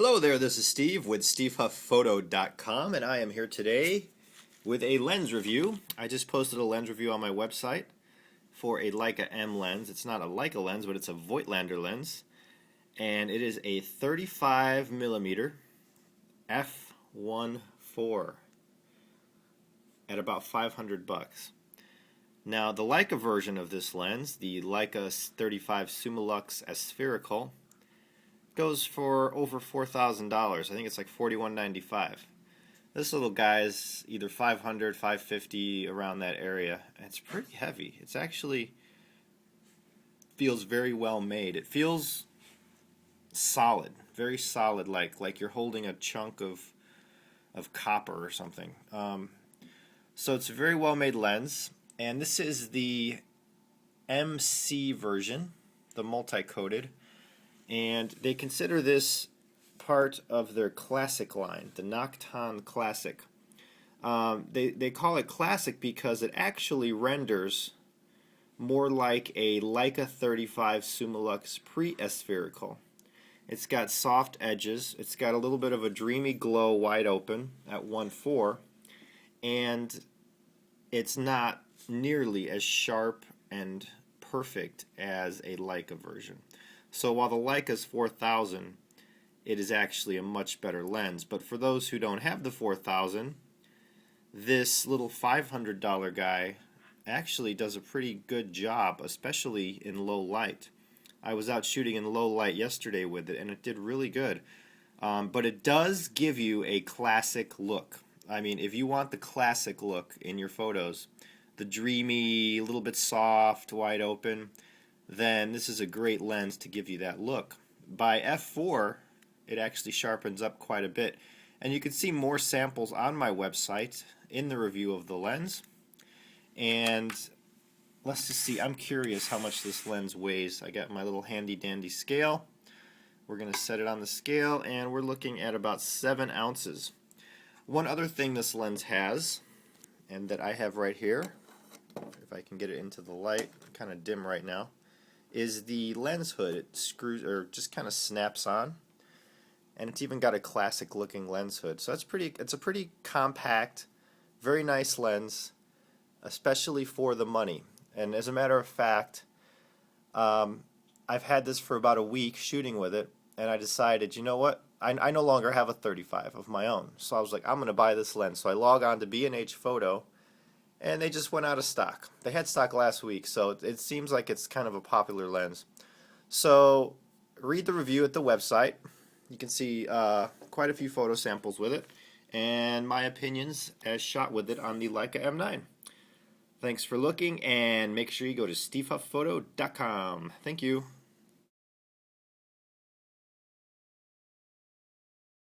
Hello there, this is Steve with SteveHuffPhoto.com, and I am here today with a lens review. I just posted a lens review on my website for a Leica M lens. It's not a Leica lens, but it's a Voigtlander lens, and it is a 35mm f1.4 at about $500. Now, the Leica version of this lens, the Leica 35 Summilux aspherical, goes for over $4,000. I think it's like $41.95. This little guy is either $500, $550, around that area. It's pretty heavy. It's actually feels very well made. It feels solid, very solid, like you're holding a chunk of copper or something. So it's a very well made lens, and this is the MC version, the multi-coated. And they consider this part of their classic line, the Nokton Classic. They call it classic because it actually renders more like a Leica 35 Summilux pre-aspherical. It's got soft edges, it's got a little bit of a dreamy glow wide open at 1.4, and it's not nearly as sharp and perfect as a Leica version. So while the Leica's 4000, it is actually a much better lens. But for those who don't have the 4000, this little $500 guy actually does a pretty good job, especially in low light. I was out shooting in low light yesterday with it, and it did really good. But it does give you a classic look. I mean, if you want the classic look in your photos, the dreamy, a little bit soft, wide open, then this is a great lens to give you that look. By f4, it actually sharpens up quite a bit. And you can see more samples on my website in the review of the lens. And let's just see, I'm curious how much this lens weighs. I got my little handy dandy scale. We're going to set it on the scale, and we're looking at about 7 ounces. One other thing this lens has, and that I have right here, if I can get it into the light, kind of dim right now, is the lens hood. It screws, or just kind of snaps on, and it's even got a classic looking lens hood. So it's a pretty compact, very nice lens, especially for the money. And as a matter of fact, I've had this for about a week shooting with it, and I decided, you know what, I no longer have a 35 of my own, so I was like, I'm going to buy this lens. So I log on to B&H Photo, and they just went out of stock. They had stock last week, so it seems like it's kind of a popular lens. So read the review at the website. You can see quite a few photo samples with it, and my opinions as shot with it on the Leica M9. Thanks for looking, and make sure you go to SteveHuffPhoto.com. Thank you.